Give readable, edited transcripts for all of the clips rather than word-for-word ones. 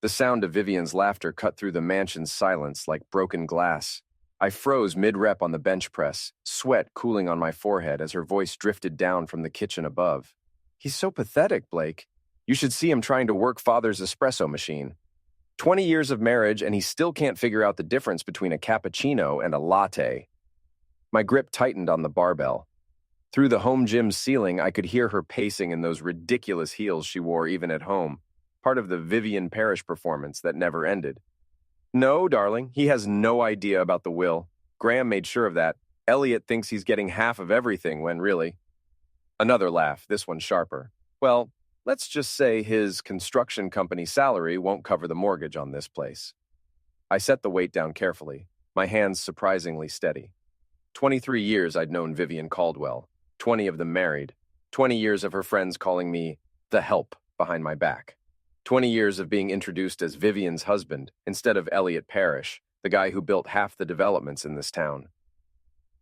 The sound of Vivian's laughter cut through the mansion's silence like broken glass. I froze mid-rep on the bench press, sweat cooling on my forehead as her voice drifted down from the kitchen above. "He's so pathetic, Blake. You should see him trying to work Father's espresso machine. 20 years of marriage and he still can't figure out the difference between a cappuccino and a latte." My grip tightened on the barbell. Through the home gym's ceiling, I could hear her pacing in those ridiculous heels she wore even at home, part of the Vivian Parish performance that never ended. "No, darling, he has no idea about the will. Graham made sure of that. Elliot thinks he's getting half of everything when really—" Another laugh, this one sharper. "Well, let's just say his construction company salary won't cover the mortgage on this place." I set the weight down carefully, my hands surprisingly steady. 23 years I'd known Vivian Caldwell, 20 of them married, 20 years of her friends calling me the help behind my back, 20 years of being introduced as Vivian's husband instead of Elliot Parrish, the guy who built half the developments in this town.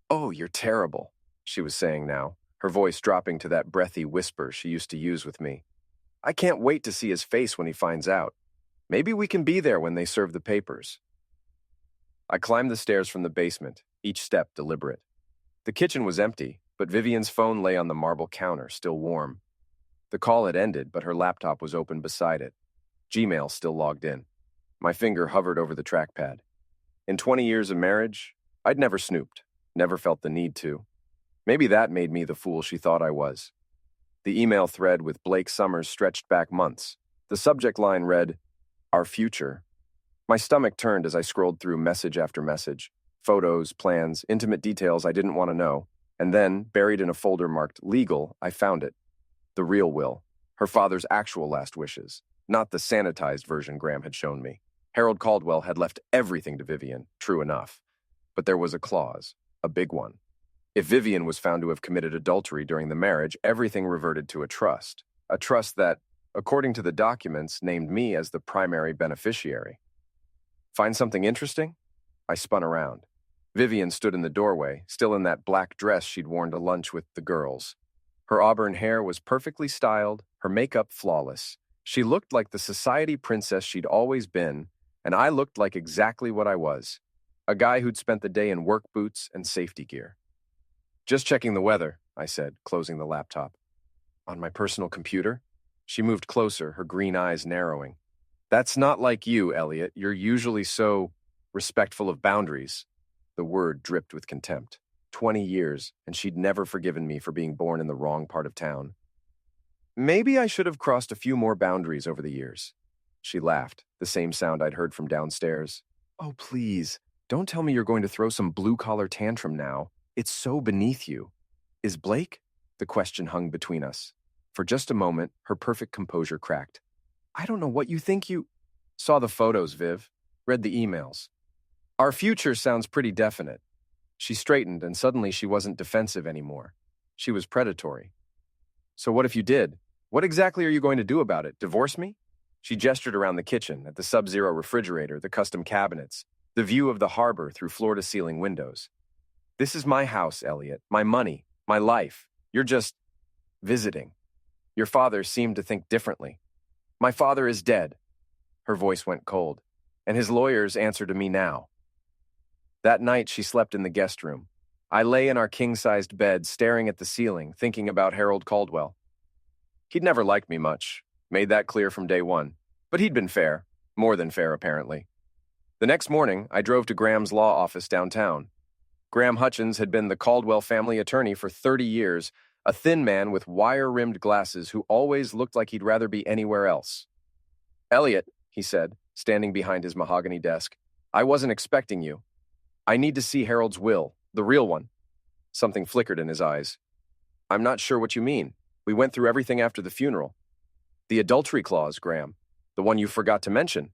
"Oh, you're terrible," she was saying now, her voice dropping to that breathy whisper she used to use with me. "I can't wait to see his face when he finds out. Maybe we can be there when they serve the papers." I climbed the stairs from the basement, each step deliberate. The kitchen was empty, but Vivian's phone lay on the marble counter, still warm. The call had ended, but her laptop was open beside it. Gmail still logged in. My finger hovered over the trackpad. In 20 years of marriage, I'd never snooped, never felt the need to. Maybe that made me the fool she thought I was. The email thread with Blake Summers stretched back months. The subject line read, "Our future." My stomach turned as I scrolled through message after message. Photos, plans, intimate details I didn't want to know. And then, buried in a folder marked legal, I found it. The real will. Her father's actual last wishes. Not the sanitized version Graham had shown me. Harold Caldwell had left everything to Vivian, true enough. But there was a clause, a big one. If Vivian was found to have committed adultery during the marriage, everything reverted to a trust that, according to the documents, named me as the primary beneficiary. Find something interesting? I spun around. Vivian stood in the doorway, still in that black dress she'd worn to lunch with the girls. Her auburn hair was perfectly styled, her makeup flawless. She looked like the society princess she'd always been, and I looked like exactly what I was, a guy who'd spent the day in work boots and safety gear. "Just checking the weather," I said, closing the laptop. "On my personal computer?" She moved closer, her green eyes narrowing. "That's not like you, Elliot. You're usually so respectful of boundaries." The word dripped with contempt. 20 years, and she'd never forgiven me for being born in the wrong part of town. "Maybe I should have crossed a few more boundaries over the years." She laughed, the same sound I'd heard from downstairs. "Oh, please, don't tell me you're going to throw some blue-collar tantrum now. It's so beneath you." "Is Blake?" The question hung between us. For just a moment, her perfect composure cracked. "I don't know what you think you—" "Saw the photos, Viv. Read the emails. Our future sounds pretty definite." She straightened, and suddenly she wasn't defensive anymore. She was predatory. "So what if you did? What exactly are you going to do about it? Divorce me?" She gestured around the kitchen, at the Sub-Zero refrigerator, the custom cabinets, the view of the harbor through floor-to-ceiling windows. "This is my house, Elliot, my money, my life. You're just visiting. Your father seemed to think differently. My father is dead." Her voice went cold. "And his lawyers answer to me now." That night, she slept in the guest room. I lay in our king-sized bed, staring at the ceiling, thinking about Harold Caldwell. He'd never liked me much, made that clear from day one. But he'd been fair, more than fair, apparently. The next morning, I drove to Graham's law office downtown. Graham Hutchins had been the Caldwell family attorney for 30 years, a thin man with wire-rimmed glasses who always looked like he'd rather be anywhere else. "Elliot," he said, standing behind his mahogany desk, "I wasn't expecting you. I need to see Harold's will, the real one." Something flickered in his eyes. "I'm not sure what you mean. We went through everything after the funeral." "The adultery clause, Graham. The one you forgot to mention."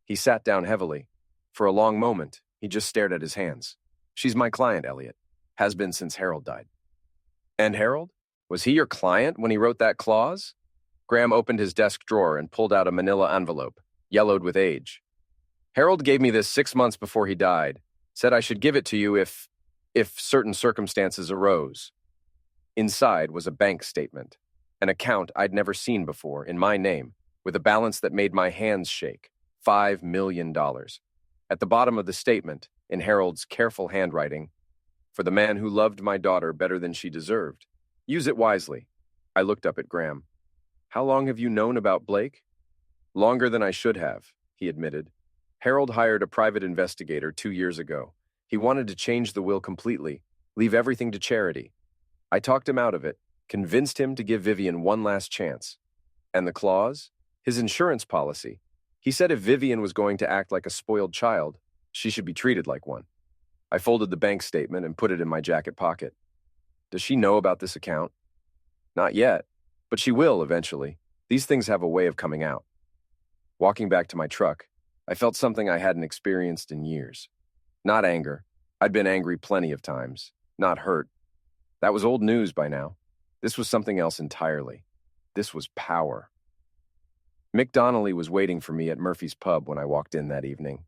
He sat down heavily. For a long moment, he just stared at his hands. "She's my client, Elliot. Has been since Harold died." "And Harold? Was he your client when he wrote that clause?" Graham opened his desk drawer and pulled out a manila envelope, yellowed with age. "Harold gave me this 6 months before he died. Said I should give it to you if certain circumstances arose." Inside was a bank statement, an account I'd never seen before, in my name, with a balance that made my hands shake. $5 million. At the bottom of the statement, in Harold's careful handwriting, "For the man who loved my daughter better than she deserved. Use it wisely." I looked up at Graham. "How long have you known about Blake?" "Longer than I should have," he admitted. "Harold hired a private investigator 2 years ago. He wanted to change the will completely, leave everything to charity. I talked him out of it, convinced him to give Vivian one last chance. And the clause? His insurance policy. He said if Vivian was going to act like a spoiled child, she should be treated like one." I folded the bank statement and put it in my jacket pocket. "Does she know about this account?" "Not yet, but she will eventually. These things have a way of coming out." Walking back to my truck, I felt something I hadn't experienced in years. Not anger. I'd been angry plenty of times. Not hurt. That was old news by now. This was something else entirely. This was power. Mick Donnelly was waiting for me at Murphy's Pub when I walked in that evening.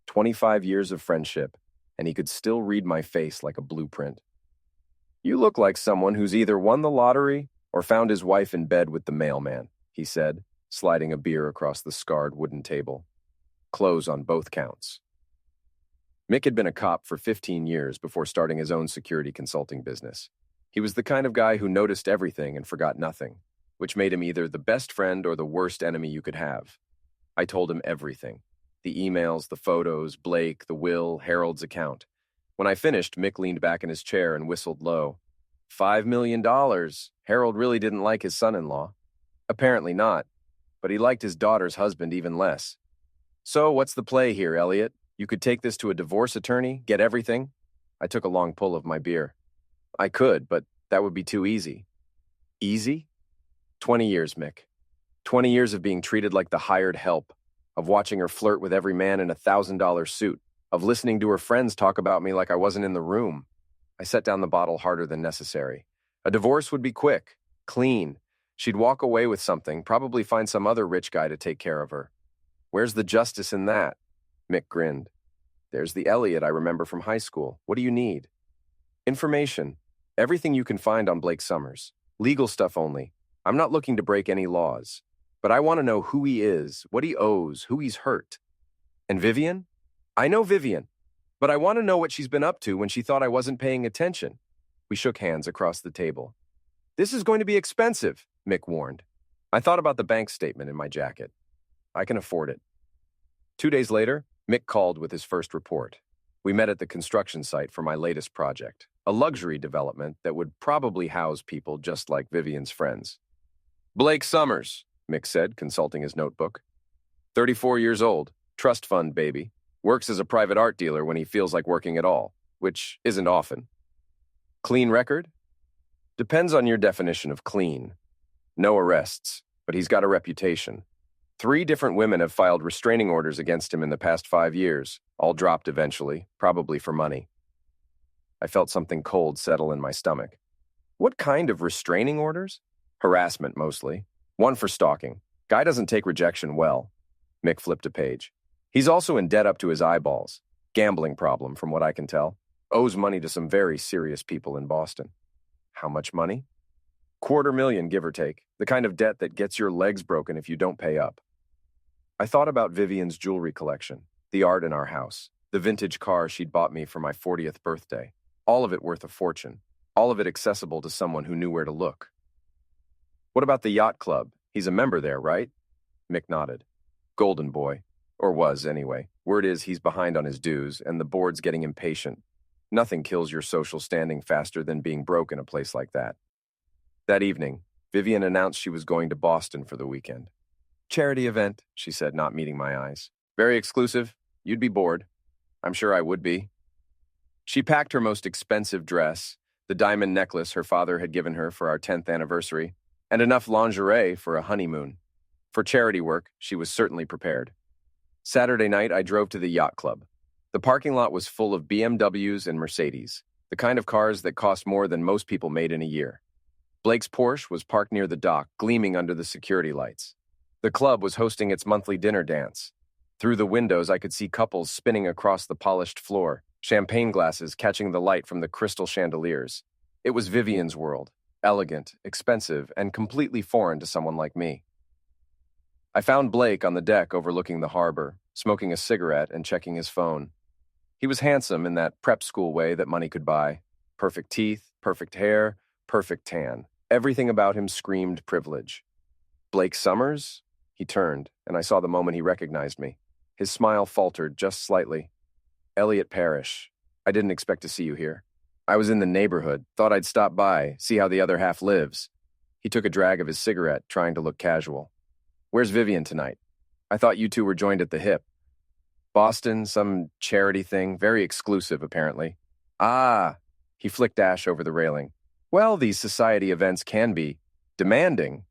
25 years of friendship, and he could still read my face like a blueprint. "You look like someone who's either won the lottery or found his wife in bed with the mailman," he said, sliding a beer across the scarred wooden table. "Close on both counts." Mick had been a cop for 15 years before starting his own security consulting business. He was the kind of guy who noticed everything and forgot nothing, which made him either the best friend or the worst enemy you could have. I told him everything. The emails, the photos, Blake, the will, Harold's account. When I finished, Mick leaned back in his chair and whistled low. $5 million. Harold really didn't like his son-in-law. Apparently not, but he liked his daughter's husband even less. "So what's the play here, Elliot? You could take this to a divorce attorney, get everything?" I took a long pull of my beer. "I could, but that would be too easy." "Easy?" 20 years, Mick. 20 years of being treated like the hired help, of watching her flirt with every man in a $1,000 suit, of listening to her friends talk about me like I wasn't in the room. I set down the bottle harder than necessary. A divorce would be quick, clean. She'd walk away with something, probably find some other rich guy to take care of her. Where's the justice in that? Mick grinned. There's the Elliot I remember from high school. What do you need? Information. Everything you can find on Blake Summers. Legal stuff only. I'm not looking to break any laws. But I want to know who he is, what he owes, who he's hurt. And Vivian? I know Vivian, but I want to know what she's been up to when she thought I wasn't paying attention. We shook hands across the table. This is going to be expensive, Mick warned. I thought about the bank statement in my jacket. I can afford it. 2 days later, Mick called with his first report. We met at the construction site for my latest project, a luxury development that would probably house people just like Vivian's friends. Blake Summers, Mick said, consulting his notebook. 34 years old, trust fund baby. Works as a private art dealer when he feels like working at all, which isn't often. Clean record? Depends on your definition of clean. No arrests, but he's got a reputation. 3 different women have filed restraining orders against him in the past 5 years, all dropped eventually, probably for money. I felt something cold settle in my stomach. What kind of restraining orders? Harassment, mostly. One for stalking. Guy doesn't take rejection well. Mick flipped a page. He's also in debt up to his eyeballs. Gambling problem, from what I can tell. Owes money to some very serious people in Boston. How much money? $250,000, give or take. The kind of debt that gets your legs broken if you don't pay up. I thought about Vivian's jewelry collection, the art in our house, the vintage car she'd bought me for my 40th birthday. All of it worth a fortune. All of it accessible to someone who knew where to look. What about the yacht club? He's a member there, right? Mick nodded. Golden boy. Or was, anyway. Word is he's behind on his dues, and the board's getting impatient. Nothing kills your social standing faster than being broke in a place like that. That evening, Vivian announced she was going to Boston for the weekend. Charity event, she said, not meeting my eyes. Very exclusive. You'd be bored. I'm sure I would be. She packed her most expensive dress, the diamond necklace her father had given her for our 10th anniversary, and enough lingerie for a honeymoon. For charity work, she was certainly prepared. Saturday night, I drove to the yacht club. The parking lot was full of BMWs and Mercedes, the kind of cars that cost more than most people made in a year. Blake's Porsche was parked near the dock, gleaming under the security lights. The club was hosting its monthly dinner dance. Through the windows, I could see couples spinning across the polished floor, champagne glasses catching the light from the crystal chandeliers. It was Vivian's world, elegant, expensive, and completely foreign to someone like me. I found Blake on the deck overlooking the harbor, smoking a cigarette and checking his phone. He was handsome in that prep school way that money could buy. Perfect teeth, perfect hair, perfect tan. Everything about him screamed privilege. Blake Summers? He turned, and I saw the moment he recognized me. His smile faltered just slightly. Elliot Parrish. I didn't expect to see you here. I was in the neighborhood, thought I'd stop by, see how the other half lives. He took a drag of his cigarette, trying to look casual. Where's Vivian tonight? I thought you two were joined at the hip. Boston, some charity thing, very exclusive, apparently. Ah, he flicked ash over the railing. Well, these society events can be demanding.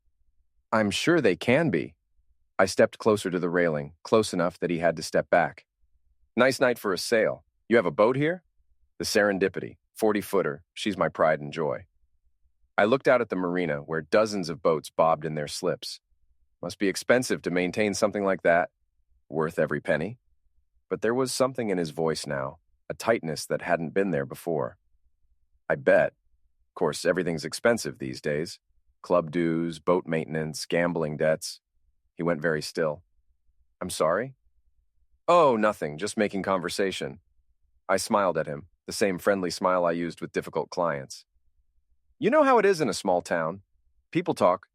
I'm sure they can be. I stepped closer to the railing, close enough that he had to step back. Nice night for a sail. You have a boat here? The Serendipity, 40-footer. She's my pride and joy. I looked out at the marina where dozens of boats bobbed in their slips. Must be expensive to maintain something like that. Worth every penny. But there was something in his voice now, a tightness that hadn't been there before. I bet. Of course, everything's expensive these days. Club dues, boat maintenance, gambling debts. He went very still. I'm sorry? Oh, nothing, just making conversation. I smiled at him, the same friendly smile I used with difficult clients. You know how it is in a small town. People talk.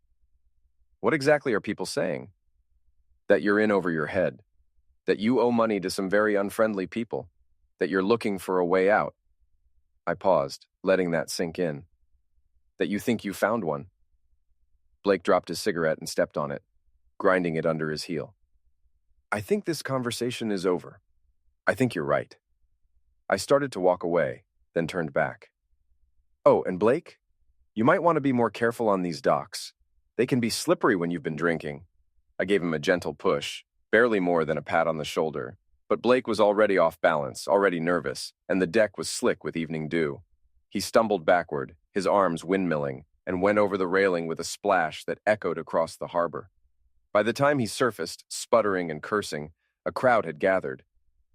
What exactly are people saying? That you're in over your head. That you owe money to some very unfriendly people. That you're looking for a way out. I paused, letting that sink in. That you think you found one. Blake dropped his cigarette and stepped on it, grinding it under his heel. I think this conversation is over. I think you're right. I started to walk away, then turned back. Oh, and Blake? You might want to be more careful on these docks. They can be slippery when you've been drinking. I gave him a gentle push, barely more than a pat on the shoulder, but Blake was already off balance, already nervous, and the deck was slick with evening dew. He stumbled backward, his arms windmilling, and went over the railing with a splash that echoed across the harbor. By the time he surfaced, sputtering and cursing, a crowd had gathered.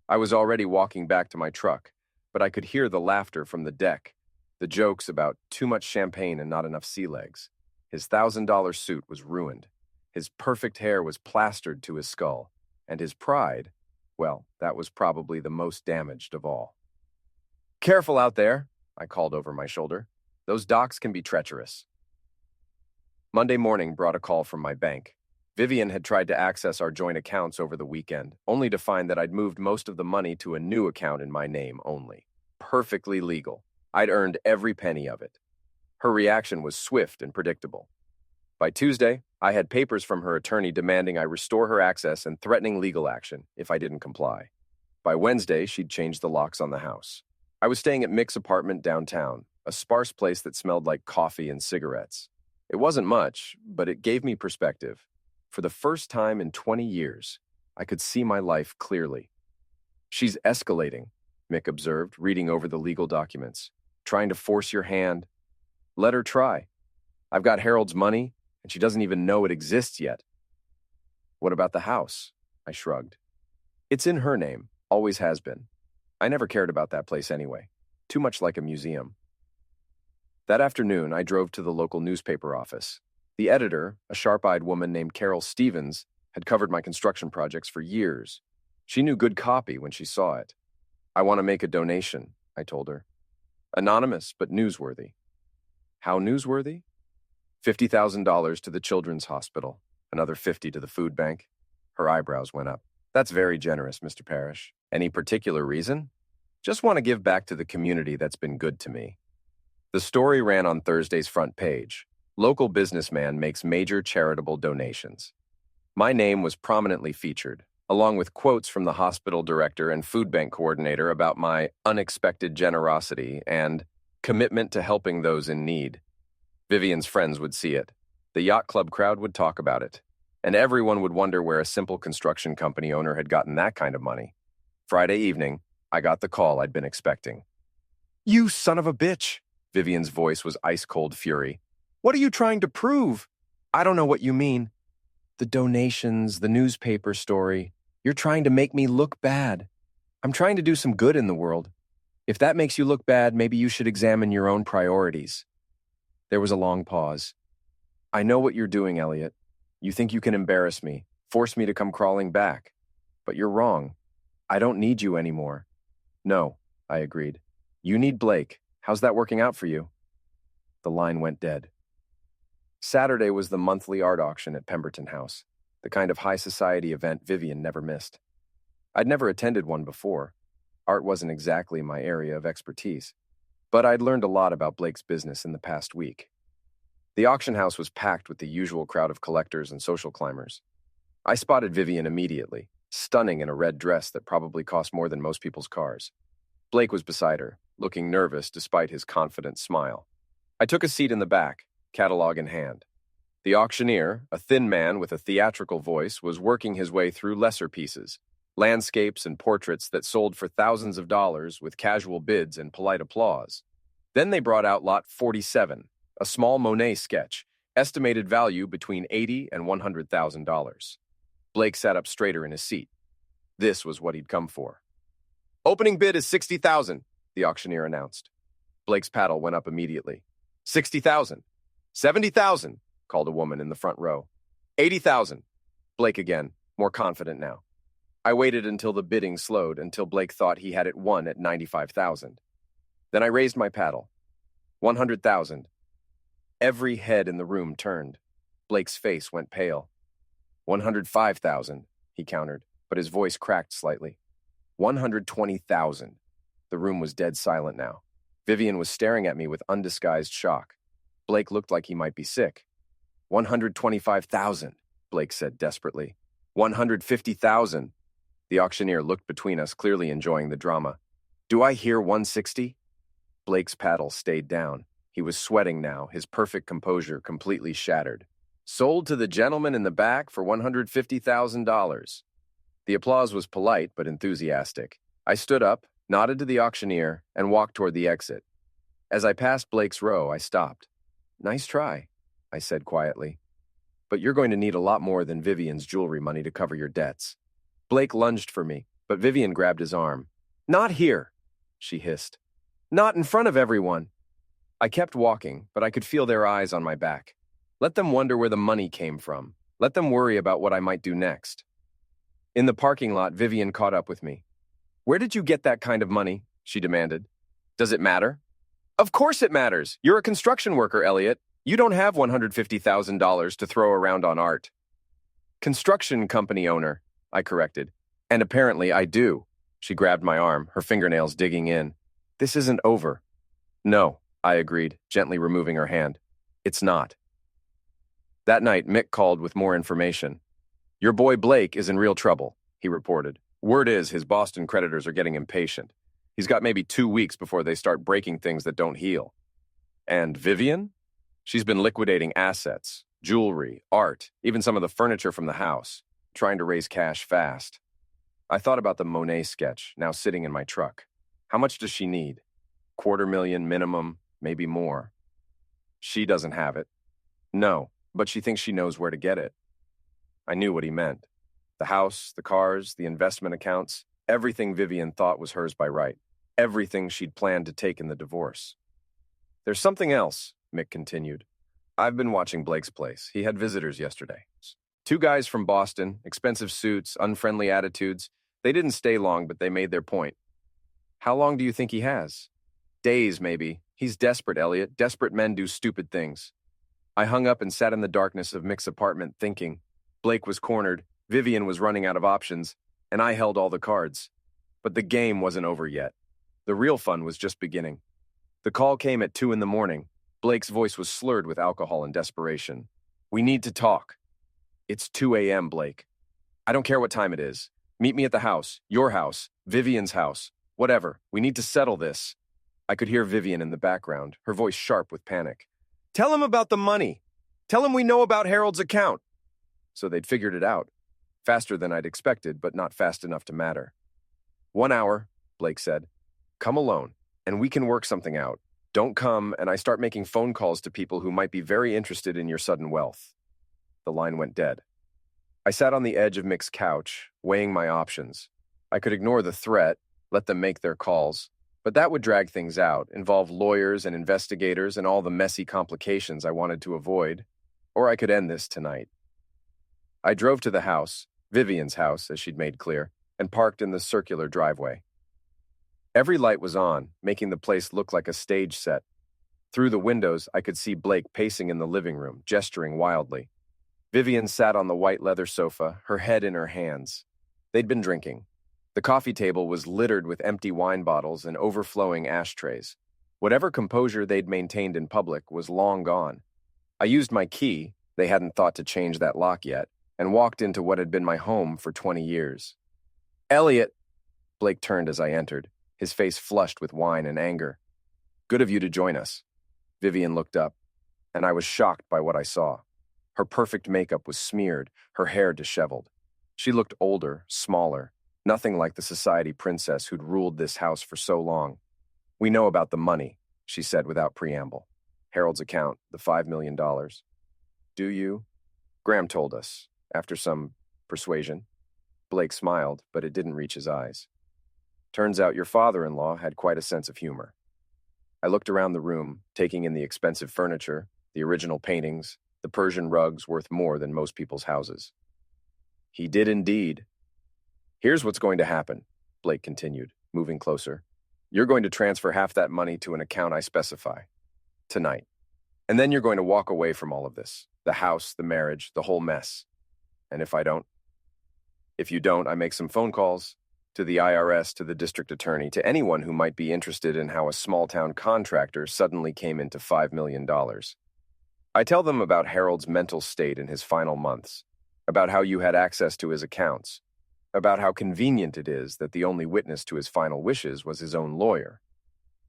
I was already walking back to my truck, but I could hear the laughter from the deck, the jokes about too much champagne and not enough sea legs. His $1,000 suit was ruined. His perfect hair was plastered to his skull, and his pride, well, that was probably the most damaged of all. Careful out there, I called over my shoulder. Those docks can be treacherous. Monday morning brought a call from my bank. Vivian had tried to access our joint accounts over the weekend, only to find that I'd moved most of the money to a new account in my name only. Perfectly legal. I'd earned every penny of it. Her reaction was swift and predictable. By Tuesday, I had papers from her attorney demanding I restore her access and threatening legal action if I didn't comply. By Wednesday, she'd changed the locks on the house. I was staying at Mick's apartment downtown, a sparse place that smelled like coffee and cigarettes. It wasn't much, but it gave me perspective. For the first time in 20 years, I could see my life clearly. She's escalating, Mick observed, reading over the legal documents. Trying to force your hand. Let her try. I've got Harold's money, and she doesn't even know it exists yet. What about the house? I shrugged. It's in her name, always has been. I never cared about that place anyway. Too much like a museum. That afternoon, I drove to the local newspaper office. The editor, a sharp-eyed woman named Carol Stevens, had covered my construction projects for years. She knew good copy when she saw it. I want to make a donation, I told her. Anonymous, but newsworthy. How newsworthy? $50,000 to the Children's Hospital, another $50,000 to the food bank. Her eyebrows went up. That's very generous, Mr. Parrish. Any particular reason? Just want to give back to the community that's been good to me. The story ran on Thursday's front page. Local businessman makes major charitable donations. My name was prominently featured, along with quotes from the hospital director and food bank coordinator about my unexpected generosity and commitment to helping those in need. Vivian's friends would see it. The yacht club crowd would talk about it. And everyone would wonder where a simple construction company owner had gotten that kind of money. Friday evening, I got the call I'd been expecting. You son of a bitch! Vivian's voice was ice-cold fury. What are you trying to prove? I don't know what you mean. The donations, the newspaper story. You're trying to make me look bad. I'm trying to do some good in the world. If that makes you look bad, maybe you should examine your own priorities. There was a long pause. I know what you're doing, Elliot. You think you can embarrass me, Force me to come crawling back. But you're wrong. I don't need you anymore. No, I agreed. You need Blake. How's that working out for you? The line went dead. Saturday was the monthly art auction at Pemberton House, the kind of high society event Vivian never missed. I'd never attended one before. Art wasn't exactly my area of expertise, but I'd learned a lot about Blake's business in the past week. The auction house was packed with the usual crowd of collectors and social climbers. I spotted Vivian immediately, stunning in a red dress that probably cost more than most people's cars. Blake was beside her, looking nervous despite his confident smile. I took a seat in the back, catalog in hand. The auctioneer, a thin man with a theatrical voice, was working his way through lesser pieces, landscapes and portraits that sold for thousands of dollars with casual bids and polite applause. Then they brought out lot 47, a small Monet sketch, estimated value between $80,000 and $100,000. Blake sat up straighter in his seat. This was what he'd come for. Opening bid is $60,000, the auctioneer announced. Blake's paddle went up immediately. $60,000. $70,000, called a woman in the front row. $80,000. Blake again, more confident now. I waited until the bidding slowed, until Blake thought he had it won at $95,000. Then I raised my paddle. $100,000. Every head in the room turned. Blake's face went pale. $105,000, he countered, but his voice cracked slightly. $120,000. The room was dead silent now. Vivian was staring at me with undisguised shock. Blake looked like he might be sick. $125,000, Blake said desperately. $150,000. The auctioneer looked between us, clearly enjoying the drama. Do I hear 160? Blake's paddle stayed down. He was sweating now, his perfect composure completely shattered. Sold to the gentleman in the back for $150,000. The applause was polite but enthusiastic. I stood up, nodded to the auctioneer, and walked toward the exit. As I passed Blake's row, I stopped. Nice try, I said quietly. But you're going to need a lot more than Vivian's jewelry money to cover your debts. Blake lunged for me, but Vivian grabbed his arm. Not here, she hissed. Not in front of everyone. I kept walking, but I could feel their eyes on my back. Let them wonder where the money came from. Let them worry about what I might do next. In the parking lot, Vivian caught up with me. Where did you get that kind of money? She demanded. Does it matter? Of course it matters. You're a construction worker, Elliot. You don't have $150,000 to throw around on art. Construction company owner, I corrected. And apparently I do. She grabbed my arm, her fingernails digging in. This isn't over. No, I agreed, gently removing her hand. It's not. That night, Mick called with more information. Your boy Blake is in real trouble, he reported. Word is his Boston creditors are getting impatient. He's got maybe 2 weeks before they start breaking things that don't heal. And Vivian? She's been liquidating assets, jewelry, art, even some of the furniture from the house, trying to raise cash fast. I thought about the Monet sketch, now sitting in my truck. How much does she need? $250,000 minimum, maybe more. She doesn't have it. No, but she thinks she knows where to get it. I knew what he meant. The house, the cars, the investment accounts, everything Vivian thought was hers by right. Everything she'd planned to take in the divorce. There's something else, Mick continued. I've been watching Blake's place. He had visitors yesterday. 2 guys from Boston, expensive suits, unfriendly attitudes. They didn't stay long, but they made their point. How long do you think he has? Days, maybe. He's desperate, Elliot. Desperate men do stupid things. I hung up and sat in the darkness of Mick's apartment thinking. Blake was cornered, Vivian was running out of options, and I held all the cards. But the game wasn't over yet. The real fun was just beginning. The call came at 2 a.m. Blake's voice was slurred with alcohol and desperation. We need to talk. It's 2 a.m., Blake. I don't care what time it is. Meet me at the house, your house, Vivian's house, whatever. We need to settle this. I could hear Vivian in the background, her voice sharp with panic. Tell him about the money. Tell him we know about Harold's account. So they'd figured it out. Faster than I'd expected, but not fast enough to matter. 1 hour, Blake said. Come alone, and we can work something out. Don't come, and I start making phone calls to people who might be very interested in your sudden wealth. The line went dead. I sat on the edge of Mick's couch, weighing my options. I could ignore the threat, let them make their calls, but that would drag things out, involve lawyers and investigators and all the messy complications I wanted to avoid. Or I could end this tonight. I drove to the house, Vivian's house, as she'd made clear, and parked in the circular driveway. Every light was on, making the place look like a stage set. Through the windows, I could see Blake pacing in the living room, gesturing wildly. Vivian sat on the white leather sofa, her head in her hands. They'd been drinking. The coffee table was littered with empty wine bottles and overflowing ashtrays. Whatever composure they'd maintained in public was long gone. I used my key, they hadn't thought to change that lock yet, and walked into what had been my home for 20 years. "Elliot!" Blake turned as I entered, his face flushed with wine and anger. "Good of you to join us." Vivian looked up, and I was shocked by what I saw. Her perfect makeup was smeared, her hair disheveled. She looked older, smaller, nothing like the society princess who'd ruled this house for so long. "We know about the money," she said without preamble. "Harold's account, the $5 million. Do you?" "Graham told us, after some persuasion." Blake smiled, but it didn't reach his eyes. "Turns out your father-in-law had quite a sense of humor." I looked around the room, taking in the expensive furniture, the original paintings, the Persian rugs worth more than most people's houses. "He did indeed." "Here's what's going to happen," Blake continued, moving closer. "You're going to transfer half that money to an account I specify. Tonight. And then you're going to walk away from all of this. The house, the marriage, the whole mess. And if I don't? If you don't, I make some phone calls to the IRS, to the district attorney, to anyone who might be interested in how a small-town contractor suddenly came into $5 million. I tell them about Harold's mental state in his final months, about how you had access to his accounts, about how convenient it is that the only witness to his final wishes was his own lawyer."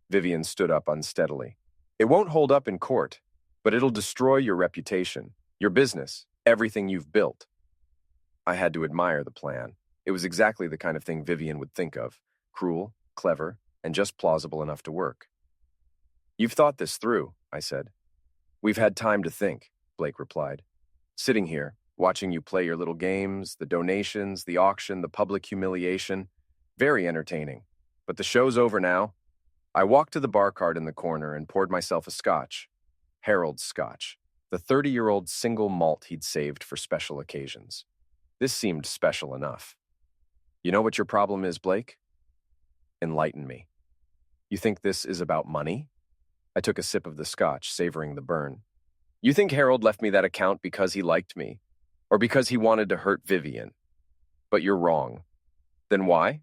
Vivian stood up unsteadily. "It won't hold up in court, but it'll destroy your reputation, your business, everything you've built." I had to admire the plan. It was exactly the kind of thing Vivian would think of, cruel, clever, and just plausible enough to work. "You've thought this through," I said. "We've had time to think," Blake replied. "Sitting here, watching you play your little games, the donations, the auction, the public humiliation. Very entertaining. But the show's over now." I walked to the bar cart in the corner and poured myself a scotch. Harold's scotch, the 30-year-old single malt he'd saved for special occasions. This seemed special enough. "You know what your problem is, Blake?" "Enlighten me." "You think this is about money?" I took a sip of the scotch, savoring the burn. "You think Harold left me that account because he liked me, or because he wanted to hurt Vivian? But you're wrong." "Then why?"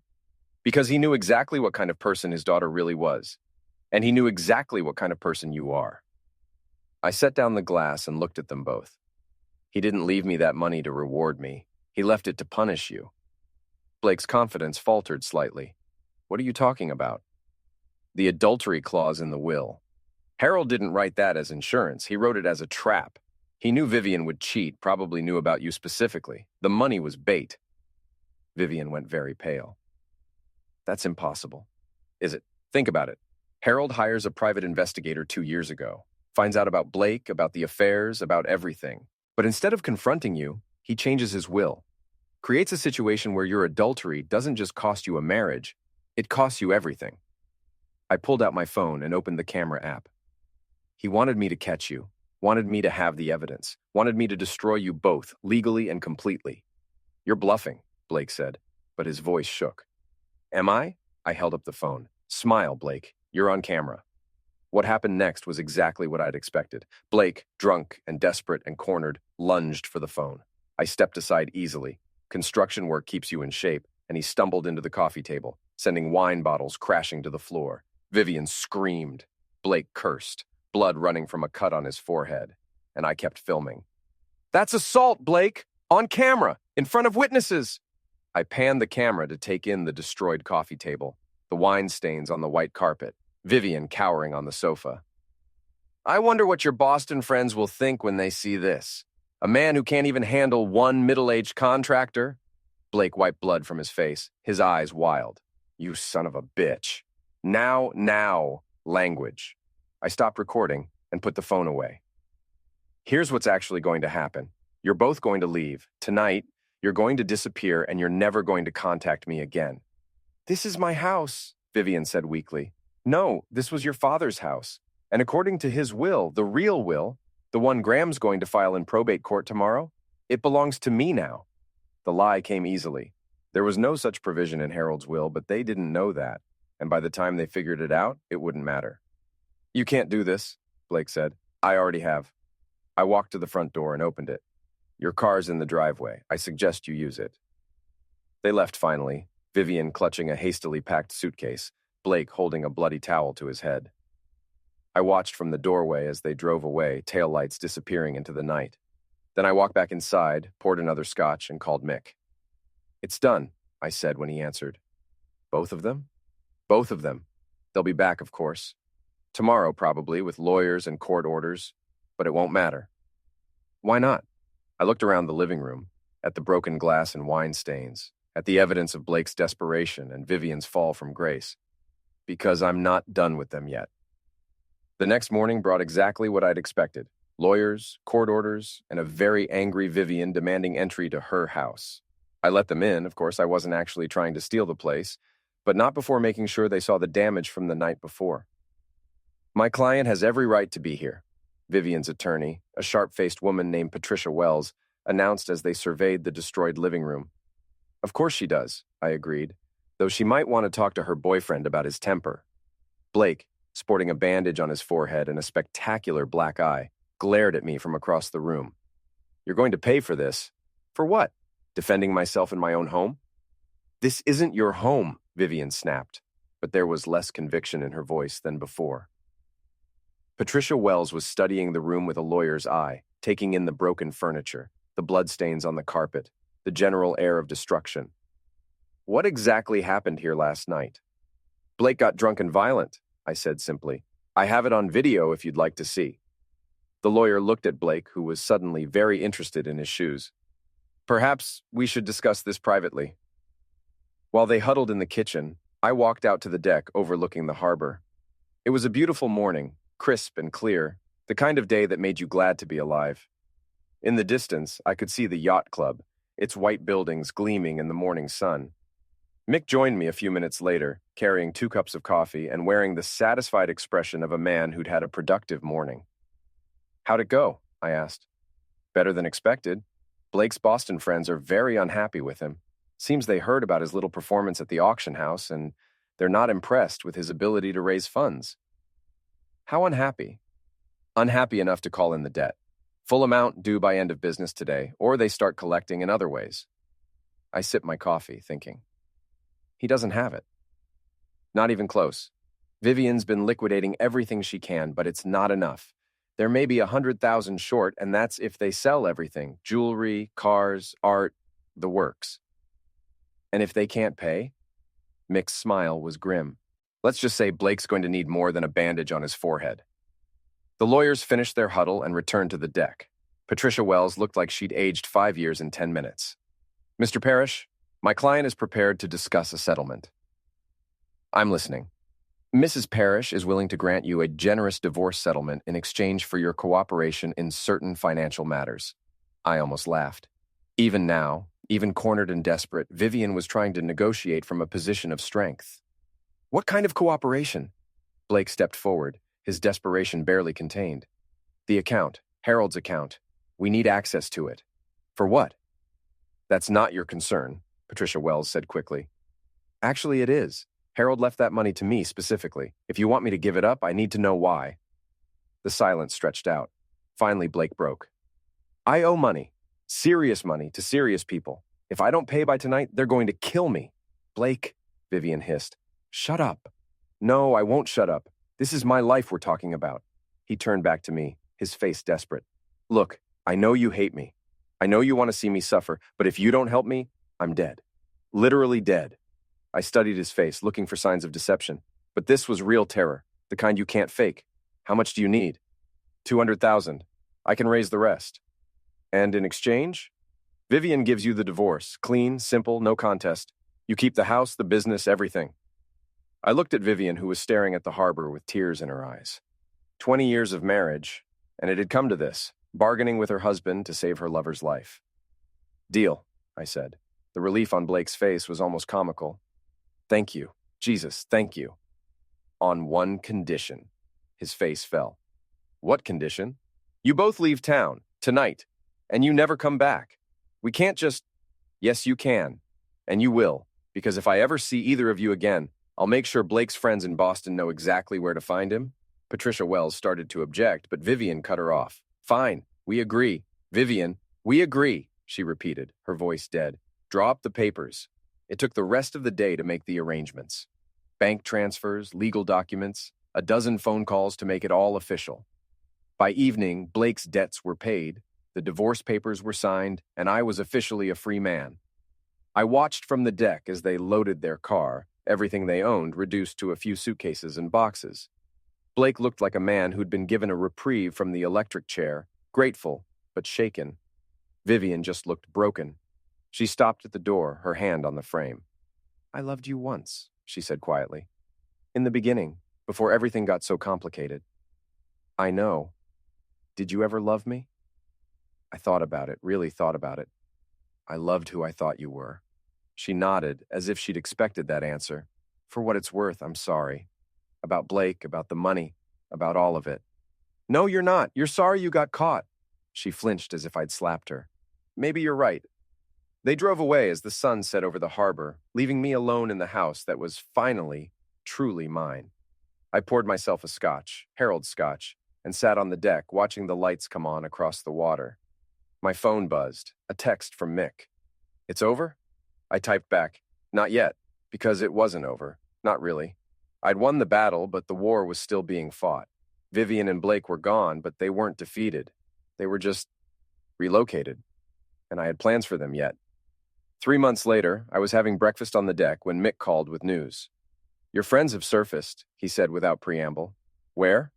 "Because he knew exactly what kind of person his daughter really was, and he knew exactly what kind of person you are." I set down the glass and looked at them both. "He didn't leave me that money to reward me. He left it to punish you." Blake's confidence faltered slightly. "What are you talking about?" "The adultery clause in the will. Harold didn't write that as insurance. He wrote it as a trap. He knew Vivian would cheat, probably knew about you specifically. The money was bait." Vivian went very pale. "That's impossible." "Is it? Think about it. Harold hires a private investigator 2 years ago, finds out about Blake, about the affairs, about everything. But instead of confronting you, he changes his will. Creates a situation where your adultery doesn't just cost you a marriage, it costs you everything." I pulled out my phone and opened the camera app. "He wanted me to catch you, wanted me to have the evidence, wanted me to destroy you both, legally and completely." "You're bluffing," Blake said, but his voice shook. "Am I?" I held up the phone. "Smile, Blake. You're on camera." What happened next was exactly what I'd expected. Blake, drunk and desperate and cornered, lunged for the phone. I stepped aside easily. Construction work keeps you in shape, and he stumbled into the coffee table, sending wine bottles crashing to the floor. Vivian screamed. Blake cursed, blood running from a cut on his forehead, and I kept filming. "That's assault, Blake! On camera! In front of witnesses!" I panned the camera to take in the destroyed coffee table, the wine stains on the white carpet, Vivian cowering on the sofa. "I wonder what your Boston friends will think when they see this. A man who can't even handle one middle-aged contractor?" Blake wiped blood from his face, his eyes wild. "You son of a bitch. Now, language." I stopped recording and put the phone away. "Here's what's actually going to happen. You're both going to leave. Tonight, you're going to disappear and you're never going to contact me again." "This is my house," Vivian said weakly. "No, this was your father's house. And according to his will, the real will, the one Graham's going to file in probate court tomorrow, It belongs to me now. The lie came easily. There was no such provision in Harold's will, but they didn't know that, and by the time they figured it out, it wouldn't matter. You can't do this, Blake said. I already have. I walked to the front door and opened it. Your car's in the driveway. I suggest you use it. They left finally, Vivian clutching a hastily packed suitcase, Blake holding a bloody towel to his head. I watched from the doorway as they drove away, taillights disappearing into the night. Then I walked back inside, poured another scotch, and called Mick. It's done, I said when he answered. Both of them? Both of them. They'll be back, of course. Tomorrow, probably, with lawyers and court orders, but it won't matter. Why not? I looked around the living room, at the broken glass and wine stains, at the evidence of Blake's desperation and Vivian's fall from grace. Because I'm not done with them yet. The next morning brought exactly what I'd expected. Lawyers, court orders, and a very angry Vivian demanding entry to her house. I let them in, of course. I wasn't actually trying to steal the place, but not before making sure they saw the damage from the night before. My client has every right to be here, Vivian's attorney, a sharp-faced woman named Patricia Wells, announced as they surveyed the destroyed living room. Of course she does, I agreed, though she might want to talk to her boyfriend about his temper. Blake, sporting a bandage on his forehead and a spectacular black eye, glared at me from across the room. You're going to pay for this? For what? Defending myself in my own home? This isn't your home, Vivian snapped, but there was less conviction in her voice than before. Patricia Wells was studying the room with a lawyer's eye, taking in the broken furniture, the bloodstains on the carpet, the general air of destruction. What exactly happened here last night? Blake got drunk and violent, I said simply. I have it on video if you'd like to see. The lawyer looked at Blake, who was suddenly very interested in his shoes. Perhaps we should discuss this privately. While they huddled in the kitchen, I walked out to the deck overlooking the harbor. It was a beautiful morning, crisp and clear, the kind of day that made you glad to be alive. In the distance, I could see the yacht club, its white buildings gleaming in the morning sun. Mick joined me a few minutes later, carrying 2 cups of coffee and wearing the satisfied expression of a man who'd had a productive morning. How'd it go? I asked. Better than expected. Blake's Boston friends are very unhappy with him. Seems they heard about his little performance at the auction house, and they're not impressed with his ability to raise funds. How unhappy? Unhappy enough to call in the debt. Full amount due by end of business today, or they start collecting in other ways. I sipped my coffee, thinking. He doesn't have it. Not even close. Vivian's been liquidating everything she can, but it's not enough. There may be 100,000 short, and that's if they sell everything. Jewelry, cars, art, the works. And if they can't pay? Mick's smile was grim. Let's just say Blake's going to need more than a bandage on his forehead. The lawyers finished their huddle and returned to the deck. Patricia Wells looked like she'd aged 5 years in 10 minutes. Mr. Parrish, my client is prepared to discuss a settlement. I'm listening. Mrs. Parrish is willing to grant you a generous divorce settlement in exchange for your cooperation in certain financial matters. I almost laughed. Even now, even cornered and desperate, Vivian was trying to negotiate from a position of strength. What kind of cooperation? Blake stepped forward, his desperation barely contained. The account, Harold's account. We need access to it. For what? That's not your concern, Patricia Wells said quickly. Actually, it is. Harold left that money to me specifically. If you want me to give it up, I need to know why. The silence stretched out. Finally, Blake broke. I owe money. Serious money to serious people. If I don't pay by tonight, they're going to kill me. Blake, Vivian hissed. Shut up. No, I won't shut up. This is my life we're talking about. He turned back to me, his face desperate. Look, I know you hate me. I know you want to see me suffer, but if you don't help me, I'm dead. Literally dead. I studied his face, looking for signs of deception. But this was real terror, the kind you can't fake. How much do you need? 200,000. I can raise the rest. And in exchange? Vivian gives you the divorce. Clean, simple, no contest. You keep the house, the business, everything. I looked at Vivian, who was staring at the harbor with tears in her eyes. 20 years of marriage, and it had come to this, bargaining with her husband to save her lover's life. Deal, I said. The relief on Blake's face was almost comical. Thank you. Jesus, thank you. On one condition. His face fell. What condition? You both leave town, tonight, and you never come back. We can't just... Yes, you can. And you will. Because if I ever see either of you again, I'll make sure Blake's friends in Boston know exactly where to find him. Patricia Wells started to object, but Vivian cut her off. Fine, we agree. Vivian, we agree, she repeated, her voice dead. Draw up the papers. It took the rest of the day to make the arrangements. Bank transfers, legal documents, a dozen phone calls to make it all official. By evening, Blake's debts were paid, the divorce papers were signed, and I was officially a free man. I watched from the deck as they loaded their car, everything they owned reduced to a few suitcases and boxes. Blake looked like a man who'd been given a reprieve from the electric chair, grateful, but shaken. Vivian just looked broken. She stopped at the door, her hand on the frame. I loved you once, she said quietly. In the beginning, before everything got so complicated. I know. Did you ever love me? I thought about it, really thought about it. I loved who I thought you were. She nodded, as if she'd expected that answer. For what it's worth, I'm sorry. About Blake, about the money, about all of it. No, you're not. You're sorry you got caught. She flinched as if I'd slapped her. Maybe you're right. They drove away as the sun set over the harbor, leaving me alone in the house that was finally, truly mine. I poured myself a scotch, Harold's scotch, and sat on the deck watching the lights come on across the water. My phone buzzed, a text from Mick. It's over? I typed back, not yet, because it wasn't over. Not really. I'd won the battle, but the war was still being fought. Vivian and Blake were gone, but they weren't defeated. They were just relocated, and I had plans for them yet. 3 months later, I was having breakfast on the deck when Mick called with news. Your friends have surfaced, he said without preamble. Where?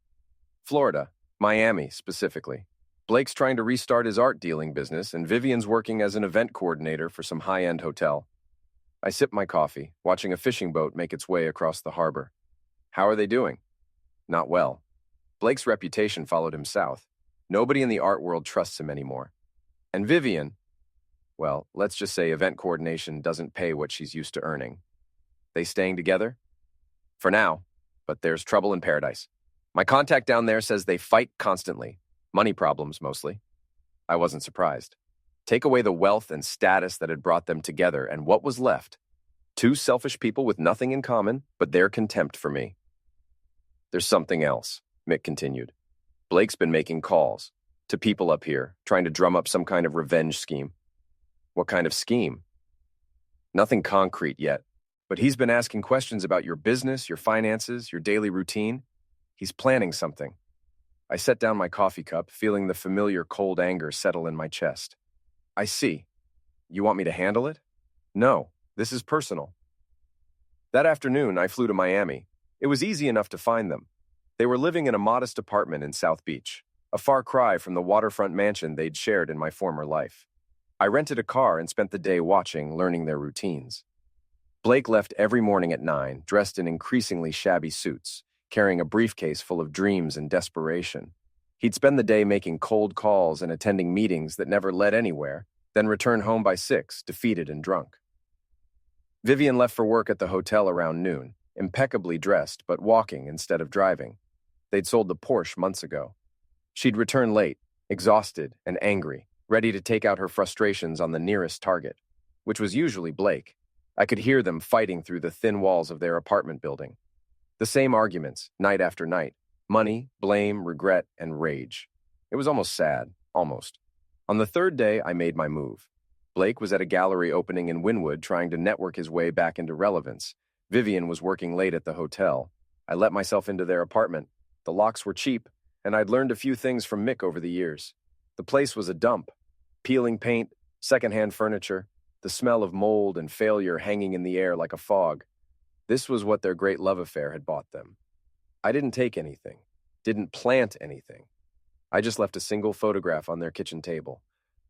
Florida, Miami specifically. Blake's trying to restart his art dealing business, and Vivian's working as an event coordinator for some high-end hotel. I sipped my coffee, watching a fishing boat make its way across the harbor. How are they doing? Not well. Blake's reputation followed him south. Nobody in the art world trusts him anymore. And Vivian, well, let's just say event coordination doesn't pay what she's used to earning. They staying together? For now, but there's trouble in paradise. My contact down there says they fight constantly. Money problems, mostly. I wasn't surprised. Take away the wealth and status that had brought them together, and what was left? Two selfish people with nothing in common, but their contempt for me. There's something else, Mick continued. Blake's been making calls to people up here, trying to drum up some kind of revenge scheme. What kind of scheme? Nothing concrete yet, but he's been asking questions about your business, your finances, your daily routine. He's planning something. I set down my coffee cup, feeling the familiar cold anger settle in my chest. I see. You want me to handle it? No, this is personal. That afternoon, I flew to Miami. It was easy enough to find them. They were living in a modest apartment in South Beach, a far cry from the waterfront mansion they'd shared in my former life. I rented a car and spent the day watching, learning their routines. Blake left every morning at 9, dressed in increasingly shabby suits, carrying a briefcase full of dreams and desperation. He'd spend the day making cold calls and attending meetings that never led anywhere, then return home by 6, defeated and drunk. Vivian left for work at the hotel around noon, impeccably dressed but walking instead of driving. They'd sold the Porsche months ago. She'd return late, exhausted and angry, ready to take out her frustrations on the nearest target, which was usually Blake. I could hear them fighting through the thin walls of their apartment building. The same arguments, night after night. Money, blame, regret, and rage. It was almost sad, almost. On the third day, I made my move. Blake was at a gallery opening in Wynwood trying to network his way back into relevance. Vivian was working late at the hotel. I let myself into their apartment. The locks were cheap, and I'd learned a few things from Mick over the years. The place was a dump. Peeling paint, secondhand furniture, the smell of mold and failure hanging in the air like a fog. This was what their great love affair had bought them. I didn't take anything, didn't plant anything. I just left a single photograph on their kitchen table.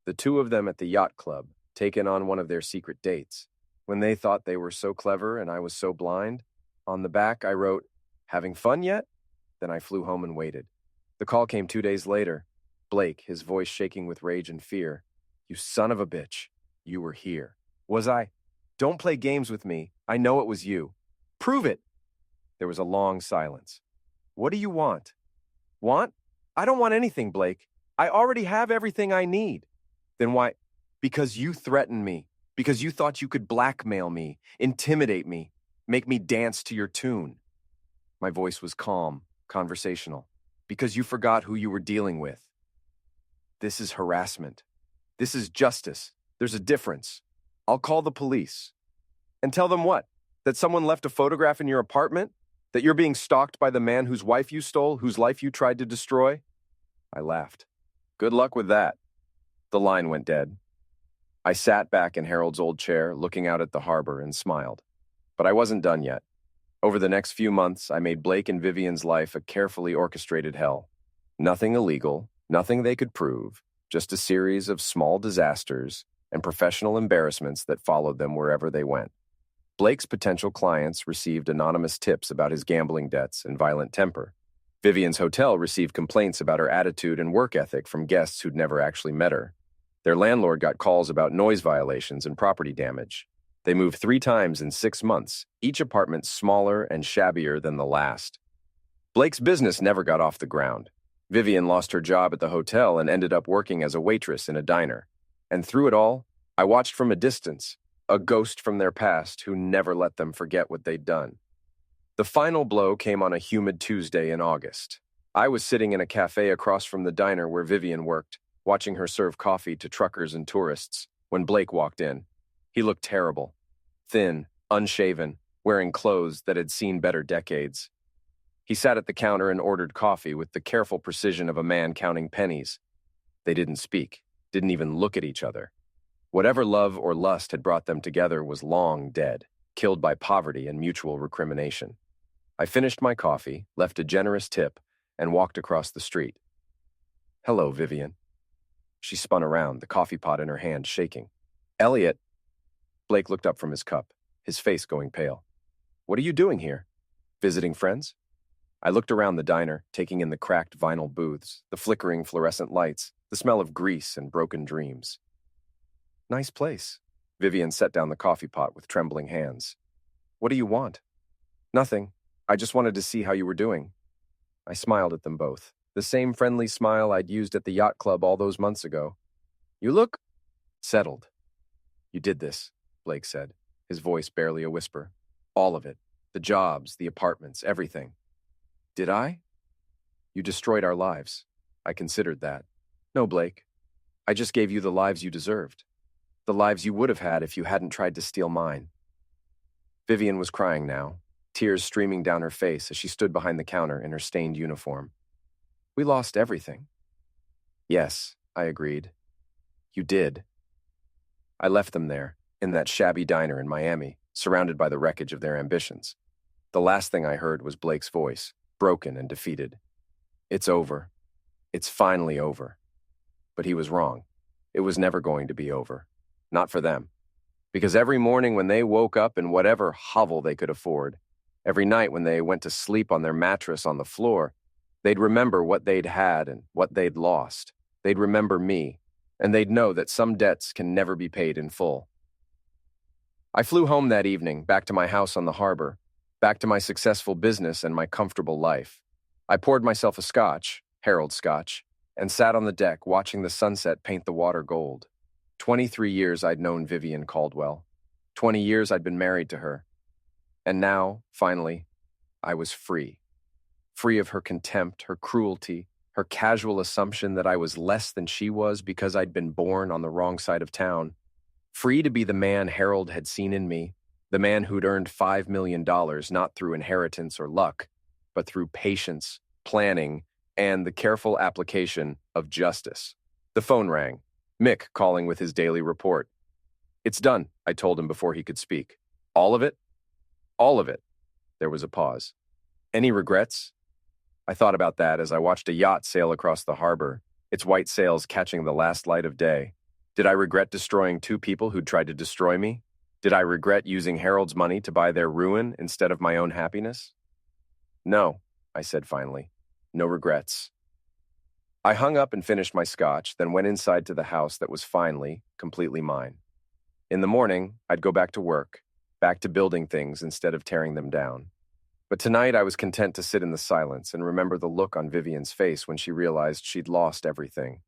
The two of them at the yacht club, taken on one of their secret dates. When they thought they were so clever and I was so blind, on the back I wrote, "Having fun yet?" Then I flew home and waited. The call came 2 days later. Blake, his voice shaking with rage and fear. "You son of a bitch. You were here." Was I? "Don't play games with me. I know it was you." "Prove it." There was a long silence. "What do you want?" "Want? I don't want anything, Blake. I already have everything I need." "Then why?" Because you threatened me. Because you thought you could blackmail me, intimidate me, make me dance to your tune. My voice was calm, conversational. Because you forgot who you were dealing with. This is harassment. This is justice. There's a difference. I'll call the police. And tell them what? That someone left a photograph in your apartment? That you're being stalked by the man whose wife you stole, whose life you tried to destroy? I laughed. Good luck with that. The line went dead. I sat back in Harold's old chair, looking out at the harbor, and smiled. But I wasn't done yet. Over the next few months, I made Blake and Vivian's life a carefully orchestrated hell. Nothing illegal, nothing they could prove, just a series of small disasters and professional embarrassments that followed them wherever they went. Blake's potential clients received anonymous tips about his gambling debts and violent temper. Vivian's hotel received complaints about her attitude and work ethic from guests who'd never actually met her. Their landlord got calls about noise violations and property damage. They moved 3 times in 6 months, each apartment smaller and shabbier than the last. Blake's business never got off the ground. Vivian lost her job at the hotel and ended up working as a waitress in a diner. And through it all, I watched from a distance, a ghost from their past who never let them forget what they'd done. The final blow came on a humid Tuesday in August. I was sitting in a cafe across from the diner where Vivian worked, watching her serve coffee to truckers and tourists, when Blake walked in. He looked terrible. Thin, unshaven, wearing clothes that had seen better decades. He sat at the counter and ordered coffee with the careful precision of a man counting pennies. They didn't speak, didn't even look at each other. Whatever love or lust had brought them together was long dead, killed by poverty and mutual recrimination. I finished my coffee, left a generous tip, and walked across the street. Hello, Vivian. She spun around, the coffee pot in her hand shaking. Elliot. Blake looked up from his cup, his face going pale. What are you doing here? Visiting friends? I looked around the diner, taking in the cracked vinyl booths, the flickering fluorescent lights, the smell of grease and broken dreams. Nice place. Vivian set down the coffee pot with trembling hands. What do you want? Nothing. I just wanted to see how you were doing. I smiled at them both, the same friendly smile I'd used at the yacht club all those months ago. You look settled. You did this, Blake said, his voice barely a whisper. All of it. The jobs, the apartments, everything. Did I? You destroyed our lives. I considered that. No, Blake. I just gave you the lives you deserved. The lives you would have had if you hadn't tried to steal mine. Vivian was crying now, tears streaming down her face as she stood behind the counter in her stained uniform. We lost everything. Yes, I agreed. You did. I left them there, in that shabby diner in Miami, surrounded by the wreckage of their ambitions. The last thing I heard was Blake's voice, broken and defeated. It's over. It's finally over. But he was wrong. It was never going to be over. Not for them. Because every morning when they woke up in whatever hovel they could afford, every night when they went to sleep on their mattress on the floor, they'd remember what they'd had and what they'd lost. They'd remember me, and they'd know that some debts can never be paid in full. I flew home that evening, back to my house on the harbor, back to my successful business and my comfortable life. I poured myself a scotch, Harold Scotch, and sat on the deck watching the sunset paint the water gold. 23 years I'd known Vivian Caldwell. 20 years I'd been married to her. And now, finally, I was free. Free of her contempt, her cruelty, her casual assumption that I was less than she was because I'd been born on the wrong side of town. Free to be the man Harold had seen in me, the man who'd earned $5 million not through inheritance or luck, but through patience, planning, and the careful application of justice. The phone rang. Mick calling with his daily report. It's done, I told him before he could speak. All of it? All of it. There was a pause. Any regrets? I thought about that as I watched a yacht sail across the harbor, its white sails catching the last light of day. Did I regret destroying 2 people who'd tried to destroy me? Did I regret using Harold's money to buy their ruin instead of my own happiness? No, I said finally. No regrets. I hung up and finished my scotch, then went inside to the house that was finally, completely mine. In the morning, I'd go back to work, back to building things instead of tearing them down. But tonight I was content to sit in the silence and remember the look on Vivian's face when she realized she'd lost everything.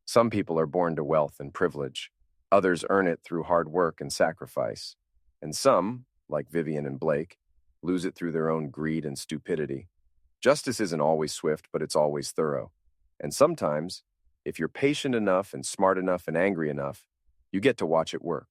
Some people are born to wealth and privilege. Others earn it through hard work and sacrifice. And some, like Vivian and Blake, lose it through their own greed and stupidity. Justice isn't always swift, but it's always thorough. And sometimes, if you're patient enough and smart enough and angry enough, you get to watch it work.